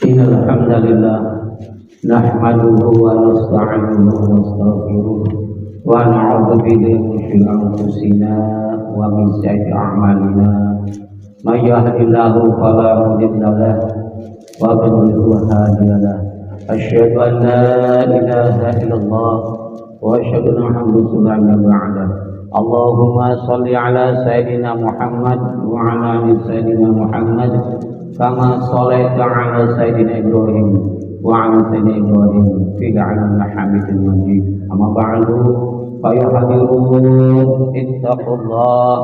إن الحمد لله نحمده ونستعينه ونستغفره ونعوذ به من شرور أنفسنا ومن سيئات أعمالنا من يهد الله فلا مضل له ومن يضلل فلا هادي له أشهد أن لا إله إلا الله وأشهد أن محمدا رسول الله. اللهم صل على سيدنا محمد وعلى آل سيدنا محمد كما صليت على سيدنا إبراهيم وعلى سيدنا إبراهيم في العالمين حميد مجيد. أما بعد فيا حاضرون اتقوا الله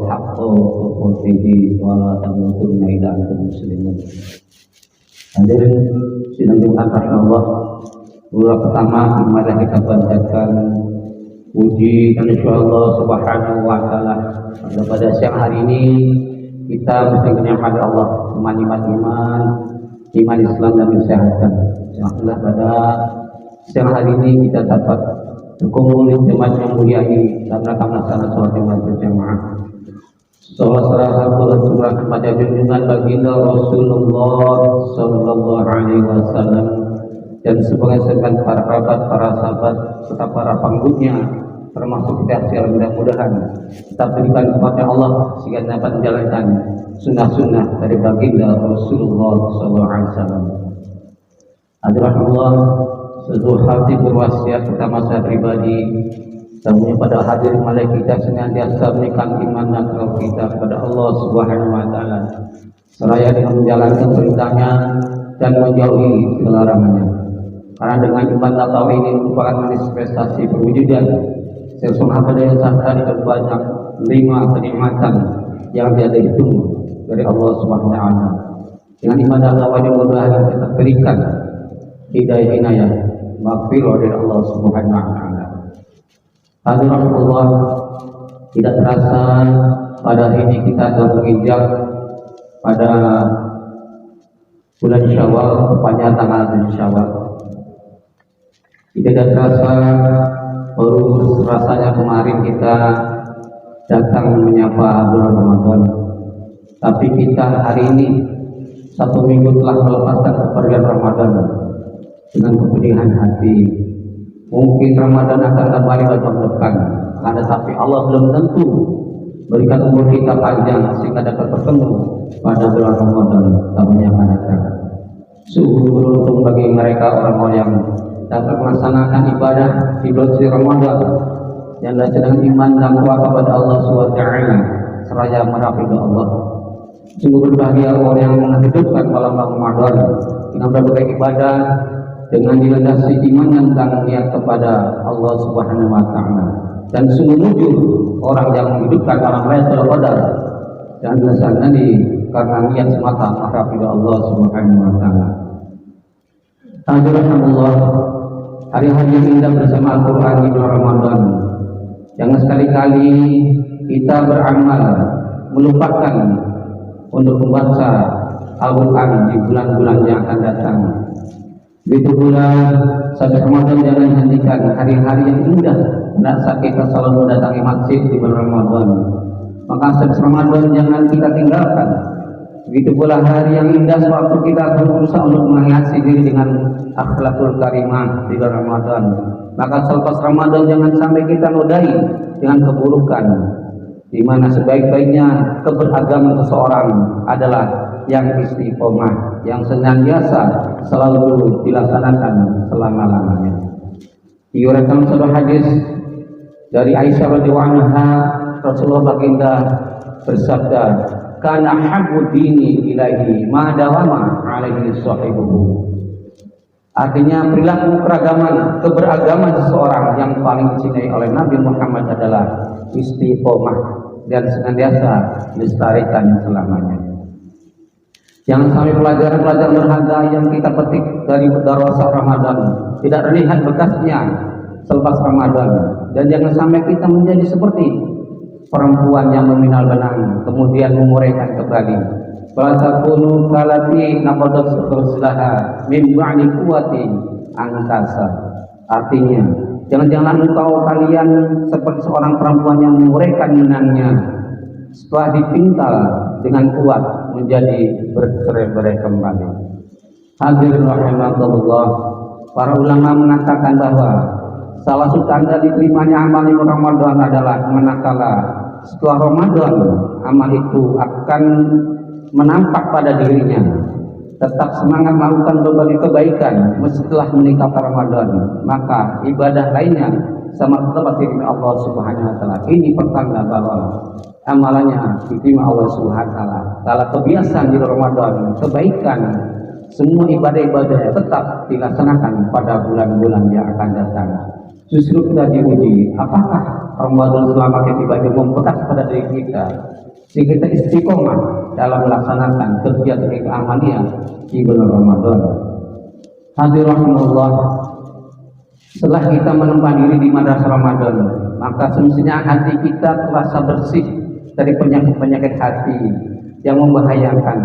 حق تقاته ولا تموتن إلا وأنتم مسلمون. Hadirin sidang Jumat Allah, bulan pertama mari kita panjatkan puji dan insya Allah Subhanahu wa Ta'ala. Pada siang hari ini kita bersyukur kepada Allah, iman Islam dan kesehatan. Alhamdulillah pada siang hari ini kita dapat berkumpul di jemaat yang mulia ini dalam rangka melaksanakan sholat Jumat berjamaah. Sallallahu kepada junjungan baginda Rasulullah Sallallahu Alaihi Wasallam dan sebagian para kerabat, para sahabat serta para pengikutnya, termasuk kita secara mudah-mudahan tetap berikan kepada Allah sehingga dapat menjalankan sunnah-sunnah dari baginda Rasulullah Sallallahu Alaihi Wasallam. Alhamdulillah, seluruh hati berwasiat pertama saya pribadi semuanya pada hadir malaik kita senantiasa menekan iman dan takwa kita kepada Allah Subhanahu wa Ta'ala seraya dengan menjalankan perintahnya dan menjauhi segala larangannya. Karena dengan iman dan takwa ini merupakan manifestasi perwujudan sesungguhnya pada yang tadi berbanyak 5 kenikmatan yang tiada hitung dari Allah Subhanahu wa Ta'ala. Dengan iman dan takwa ini mudah-mudahan kita berikan hidayah inayah maghfirah dari Allah Subhanahu wa Ta'ala. Alhamdulillah, tidak terasa pada hari ini kita telah menginjak pada bulan Syawal, tepatnya tanggal 7 Syawal. Tidak terasa baru rasanya kemarin kita datang menyapa bulan Ramadan, tapi kita hari ini 1 minggu telah melepaskan kepergian Ramadan dengan kepedihan hati. Mungkin Ramadan akan kembali pada tahun depan, karena tapi Allah belum tentu berikan umur kita panjang sehingga dapat bertemu pada bulan Ramadan tahun yang akan datang. Sungguh beruntung bagi mereka orang-orang yang dapat melaksanakan ibadah di bulan suci Ramadan yang dengan iman dan takwa kepada Allah SWT seraya merapih Allah. Sungguh berbahagia orang yang menghidupkan malam Ramadan dengan berbagai ibadah dengan dilandasi iman dan niat kepada Allah Subhanahu wa Ta'ala, dan sungguh jujur orang yang menghidupkan malam Lailatul Qadar dan biasanya karena niat semata kepada Allah Subhanahu wa Ta'ala. Alhamdulillah, hari-hari yang indah bersama Al-Quran di bulan Ramadan. Jangan sekali-kali kita beramal melupakan untuk membaca Al-Quran di bulan-bulan yang akan datang. Begitu pula sampai Ramadan jangan hentikan hari-hari yang indah saat kita selalu mendatangi masjid di bulan Ramadan. Maka sampai Ramadan jangan kita tinggalkan. Begitu pula hari yang indah sewaktu kita berusaha untuk menghiasi diri dengan akhlakul karimah di bulan Ramadan. Maka selepas Ramadan jangan sampai kita nodai dengan keburukan, di mana sebaik-baiknya keberagaman seseorang adalah yang istiqomah, yang senantiasa selalu dilaksanakan selama-lamanya. Diuraikan sebuah hadis dari Aisyah radhiyallahu anha, Rasulullah baginda bersabda, "Kana habbu dini ilahi ma dawama alaihi sahibuhu." Artinya perilaku keberagaman seseorang yang paling dicintai oleh Nabi Muhammad adalah istiqomah dan senantiasa dilestarikan selamanya. Jangan sampai pelajaran-pelajaran berharga yang kita petik dari darasah Ramadan tidak terlihat bekasnya selepas Ramadan, dan jangan sampai kita menjadi seperti perempuan yang meminal benang kemudian menguraikan kembali. Wala takunu kalati naqadat ghuslaha min ba'di quwwati angkasa. Artinya, jangan-jangan engkau kalian seperti seorang perempuan yang menguraikan benangnya setelah dipintal dengan kuat menjadi bercerai-berai kembali. Hadirin rahimakumullah, para ulama mengatakan bahwa salah satu tanda diterimanya amal di Ramadan adalah manakala setelah Ramadan amal itu akan menampak pada dirinya tetap semangat melakukan berbagai kebaikan setelah meninggalkan Ramadan, maka ibadah lainnya sama tetap diterima Allah Subhanahu wa taala. Ini pertanda bahwa amalannya diterima Allah Subhanahu wa taala. Kalau kebiasaan di Ramadan, kebaikan, semua ibadah-ibadah tetap dilaksanakan pada bulan-bulan yang akan datang. Justru kita diuji, apakah Ramadan selama kita ibadah membekas pada diri kita sehingga kita istiqomah dalam melaksanakan kegiatan keamalan di bulan Ramadan. Hadiratullah, setelah kita menempa diri di madrasah Ramadan, maka semestinya hati kita terasa bersih dari penyakit-penyakit hati yang membahayakan,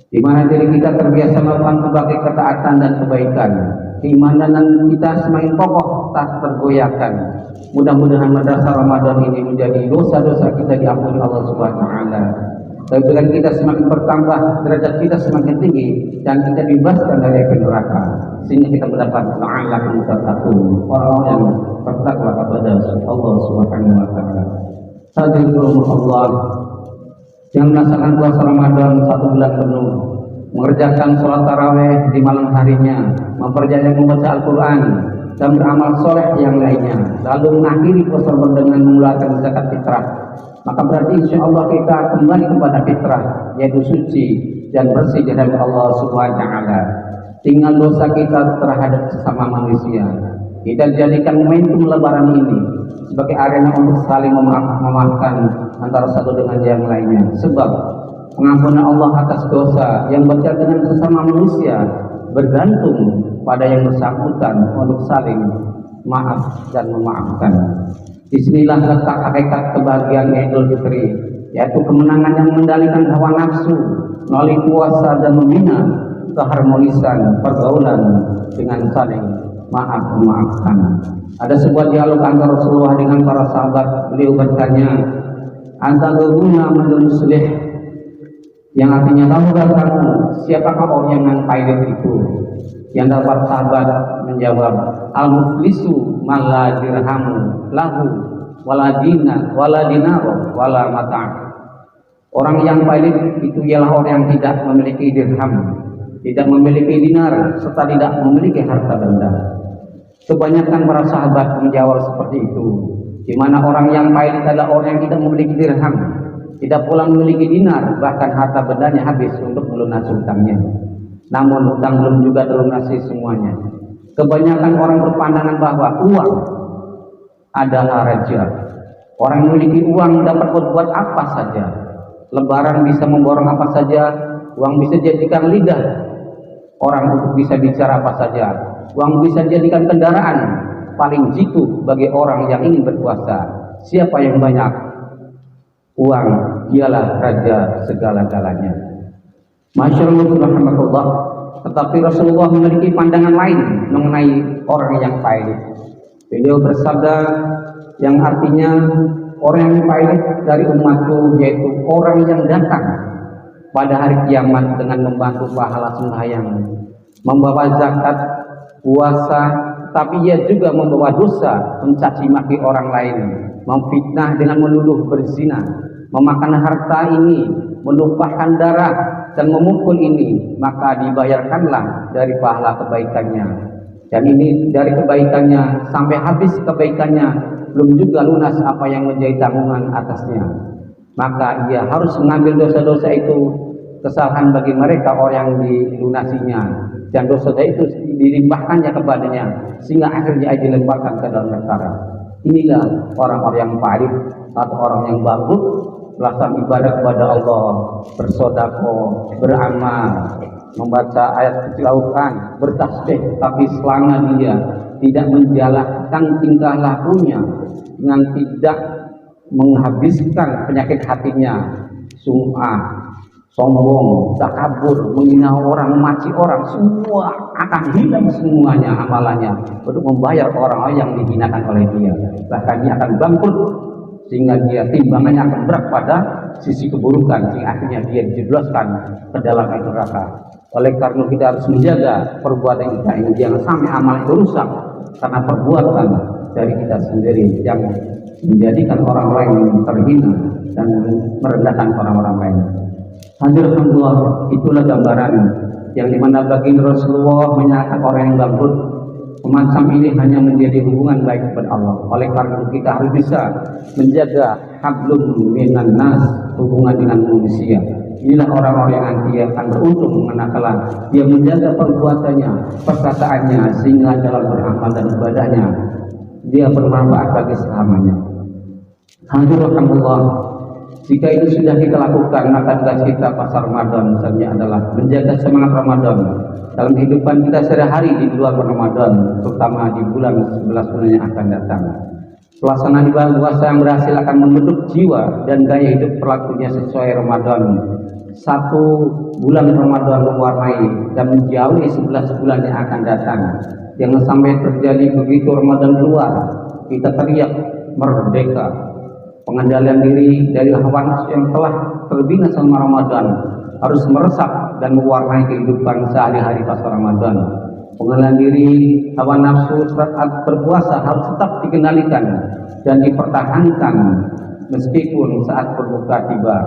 di mana diri kita terbiasa melakukan berbagai ketaatan dan kebaikan. Keimanan kita semakin kokoh tak tergoyahkan. Mudah-mudahan madrasah Ramadan ini menjadi dosa-dosa kita diampuni Allah Subhanahu wa taala. Kebaikan kita semakin bertambah, derajat kita semakin tinggi, dan kita dibebaskan dari api neraka, sehingga kita mendapat la'allakum tattaqun, orang-orang yang bertakwa kepada Allah Subhanahu wa taala. Hadirin Allah yang melaksanakan puasa Ramadan 1 bulan penuh, mengerjakan sholat taraweh di malam harinya, memperbanyak membaca Al-Quran dan beramal soleh yang lainnya, lalu mengakhiri puasa dengan mengeluarkan zakat fitrah, maka berarti insya Allah kita kembali kepada fitrah, yaitu suci dan bersih di hadapan Allah Subhanahu wa taala. Tinggal dosa kita terhadap sesama manusia. Kita jadikan momentum lebaran ini sebagai arena untuk saling memaafkan antara satu dengan yang lainnya. Sebab pengampunan Allah atas dosa yang berkaitan dengan sesama manusia bergantung pada yang bersangkutan untuk saling maaf dan memaafkan. Disinilah letak hakikat kebahagiaan Idul Fitri, yaitu kemenangan yang mengendalikan hawa nafsu melalui puasa dan membina keharmonisan pergaulan dengan saling memaafkan. Ada sebuah dialog antara Rasulullah dengan para sahabat. Beliau bertanya, "Antadruna man muslih?" yang artinya, tahukah kamu siapakah orang yang pailit itu? Yang dapat sahabat menjawab, "Al-muflisu man la dirhamu lahu wala dinar wala mata'." Orang yang pailit itu ialah orang yang tidak memiliki dirham, tidak memiliki dinar, serta tidak memiliki harta benda. Kebanyakan para sahabat menjawab seperti itu, di mana orang yang pailit adalah orang yang tidak memiliki dirham, tidak pula memiliki dinar, bahkan harta bendanya habis untuk melunasi hutangnya. Namun hutang belum juga dilunasi semuanya. Kebanyakan orang berpandangan bahwa uang adalah raja. Orang memiliki uang dapat berbuat apa saja. Lebaran bisa memborong apa saja. Uang bisa jadikan lidah orang untuk bisa bicara apa saja. Uang bisa jadikan kendaraan paling jitu bagi orang yang ingin berkuasa. Siapa yang banyak uang, dialah raja segala-galanya. Masyaallah, tetapi Rasulullah memiliki pandangan lain mengenai orang yang pailit. Beliau bersabda yang artinya orang yang pailit dari umatku, yaitu orang yang datang pada hari kiamat dengan membantu pahala sembahyang, membawa zakat, puasa, tapi ia juga membawa dosa, mencaci maki orang lain, memfitnah dengan menuduh berzina, memakan harta ini, menumpahkan darah dan memukul ini, maka dibayarkanlah dari pahala kebaikannya. Dan ini dari kebaikannya sampai habis kebaikannya, belum juga lunas apa yang menjadi tanggungan atasnya. Maka ia harus mengambil dosa-dosa itu, kesalahan bagi mereka orang yang dilunasinya, dan dosa itu dilimpahkannya kepadanya, sehingga akhirnya ia dilemparkan ke dalam neraka. Inilah orang-orang yang pahit atau orang yang bangkrut melaksanakan ibadah kepada Allah, bersedekah, beramal, membaca ayat kecil Al-Quran, bertasbih, tapi selama dia tidak menjalankan tingkah lakunya dengan tidak menghabiskan penyakit hatinya, sum'ah, sombong, takabur, menghina orang, memaci orang, semua akan hilang semuanya amalannya untuk membayar orang-orang yang dihinakan oleh dia. Bahkan dia akan bangkrut, sehingga dia timbangannya akan berat pada sisi keburukan sehingga akhirnya dia dijebloskan ke dalam api neraka. Oleh karena kita harus menjaga perbuatan kita ini jangan sampai amal itu rusak karena perbuatan dari kita sendiri yang menjadikan orang lain terhina dan merendahkan orang-orang lain. Hadirin Allah, itulah gambaran yang dimana baginda Rasulullah menyatakan orang yang bangkrut semacam ini hanya menjadi hubungan baik kepada Allah. Oleh karena itu kita harus bisa menjaga hablum minan nas, hubungan dengan manusia. Inilah orang-orang yang nanti akan beruntung manakala dia menjaga perbuatannya, perkataannya, sehingga dalam beramal dan ibadahnya dia bermanfaat bagi sesamanya. Hadirin Allah, jika itu sudah kita lakukan, maka tugas kita pas Ramadan misalnya adalah menjaga semangat Ramadan dalam kehidupan kita sehari-hari di luar Ramadan, terutama di bulan 11 bulan yang akan datang. Pelaksanaan ibadah puasa yang berhasil akan membentuk jiwa dan gaya hidup pelakunya sesuai Ramadan. 1 bulan Ramadan mewarnai dan menjauhi 11 bulan yang akan datang. Jangan sampai terjadi begitu Ramadan keluar kita teriak merdeka. Pengendalian diri dari hawa nafsu yang telah terbina selama Ramadan harus meresap dan mewarnai kehidupan sehari-hari pas Ramadan. Pengendalian diri hawa nafsu saat berpuasa harus tetap dikendalikan dan dipertahankan meskipun saat berbuka tiba.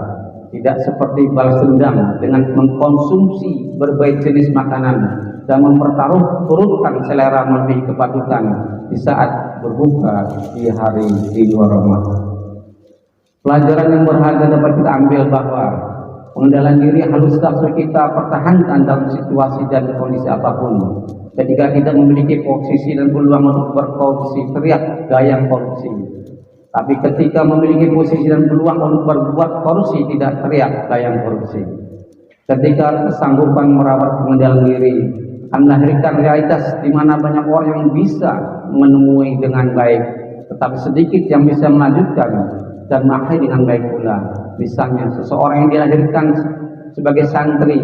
Tidak seperti balas dendam dengan mengkonsumsi berbagai jenis makanan dan mempertaruhkan selera melebihi kepatutan di saat berbuka di hari di luar Ramadan. Pelajaran yang berharga dapat kita ambil bahwa pengendalian diri harus tetap kita pertahankan dalam situasi dan kondisi apapun. Ketika kita memiliki posisi dan peluang untuk berkorupsi, teriak gayang korupsi. Tapi ketika memiliki posisi dan peluang untuk berbuat korupsi, tidak teriak gayang korupsi. Ketika kesanggupan merawat pengendalian diri akan melahirkan realitas di mana banyak orang yang bisa menemui dengan baik, tetapi sedikit yang bisa melanjutkan dan mengakhiri dengan baik pula. Misalnya seseorang yang dilahirkan sebagai santri,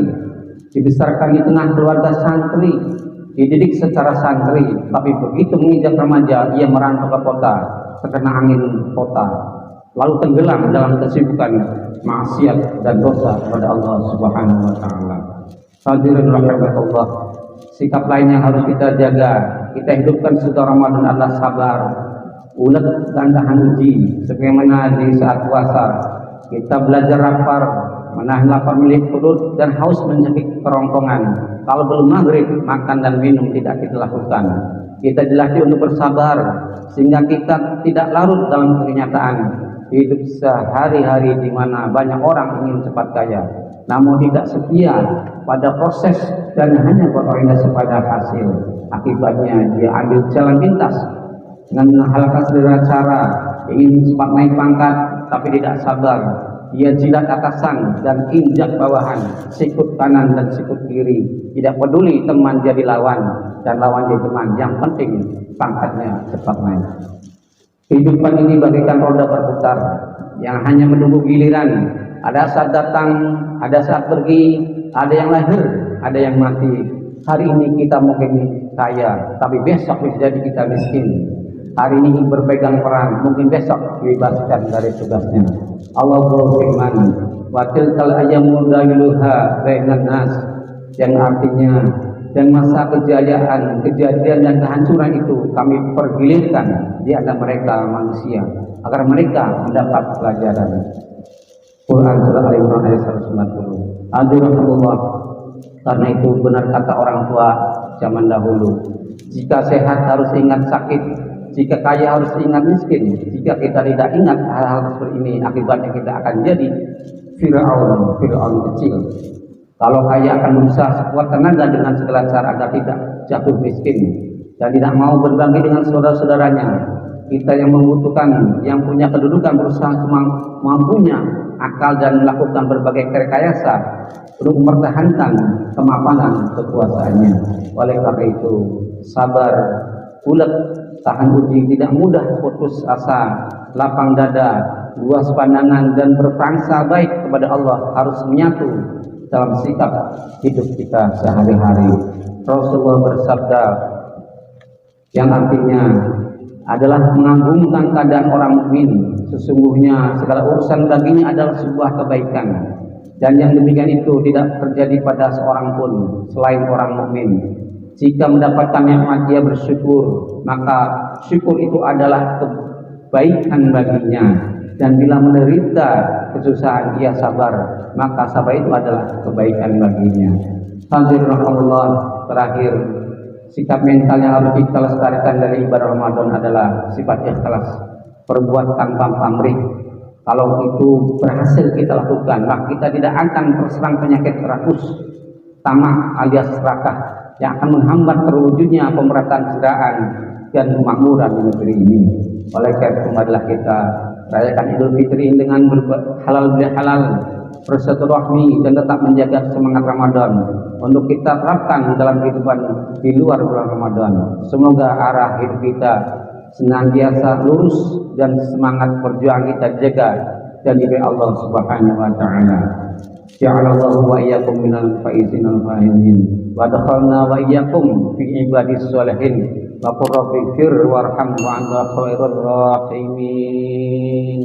dibesarkan di tengah keluarga santri, dididik secara santri, tapi begitu menginjak remaja ia merantau ke kota, terkena angin kota, lalu tenggelam dalam kesibukan maksiat dan dosa kepada Allah Subhanahu wa taala. Hadirin rahimakumullah, sikap lain yang harus kita jaga, kita hidupkan setelah Ramadan adalah sabar, ulet dan tahan uji. Sebagaimana di saat puasa kita belajar lapar, menahan lapar milik perut dan haus mencekik kerongkongan. Kalau belum maghrib makan dan minum tidak kita lakukan. Kita dilatih untuk bersabar sehingga kita tidak larut dalam kenyataan hidup sehari-hari di mana banyak orang ingin cepat kaya namun tidak setia pada proses dan hanya berorientasi pada hasil. Akibatnya dia ambil jalan pintas dengan menghalalkan segala cara, ingin cepat naik pangkat tapi tidak sabar. Dia jilat atasan dan injak bawahan, sikut kanan dan sikut kiri. Tidak peduli teman jadi lawan dan lawan jadi teman. Yang penting pangkatnya cepat naik. Kehidupan ini bagaikan roda berputar yang hanya menunggu giliran. Ada saat datang, ada saat pergi, ada yang lahir, ada yang mati. Hari ini kita mungkin kaya, tapi besok bisa jadi kita miskin. Hari ini berpegang peran, mungkin besok dibebaskan dari tugasnya. Allah berfirman, wa tilkal ayyamu nudawiluha bainan nas, yang artinya dan masa kejayaan dan kehancuran itu kami pergilirkan di antara mereka manusia agar mereka mendapat pelajaran. Quran surah Al-Imran ayat 190. Alhamdulillah, karena itu benar kata orang tua zaman dahulu, jika sehat harus ingat sakit, jika kaya harus ingat miskin. Jika kita tidak ingat hal-hal seperti ini, akibatnya kita akan jadi Fir'aun kecil. Kalau kaya akan berusaha sekuat tenaga dengan segala cara agar tidak jatuh miskin dan tidak mau berbagi dengan saudara-saudaranya. Kita yang membutuhkan, yang punya kedudukan berusaha mampunya akal dan melakukan berbagai rekayasa untuk mempertahankan kemapanan kekuasaannya. Oleh karena itu, sabar, ulet, tahan uji, tidak mudah putus asa, lapang dada, luas pandangan dan berprangsa baik kepada Allah harus menyatu dalam sikap hidup kita sehari-hari. Rasulullah bersabda yang artinya adalah mengagungkan keadaan orang mukmin. Sesungguhnya segala urusan baginya adalah sebuah kebaikan, dan yang demikian itu tidak terjadi pada seorang pun selain orang mukmin. Jika mendapatkan nikmat dia bersyukur, maka syukur itu adalah kebaikan baginya, dan bila menderita kesusahan ia sabar, maka sabar itu adalah kebaikan baginya. Hadirin rahimakumullah, terakhir, sikap mental yang harus kita lestarikan dari ibadah Ramadan adalah sifat ikhlas, berbuat tanpa pamrih. Kalau itu berhasil kita lakukan, maka kita tidak akan terserang penyakit rakus, tamak alias serakah, yang akan menghambat terwujudnya pemerataan kesejahteraan dan kemakmuran di negeri ini. Oleh karena itu, marilah kita rayakan Idul Fitri dengan halal bihalal, bersilaturahmi, dan tetap menjaga semangat Ramadan untuk kita terapkan dalam kehidupan di luar bulan Ramadan. Semoga arah hidup kita senantiasa lurus dan semangat berjuang kita jaga dan diberi Allah Subhanahu wa taala. Ja'alallahu wa iyyakum minal faizin al-faizin wa adkhalna wa iyyakum fi ibadis sholihin wa qur rabbighfir warham wa anta khairur rahimin.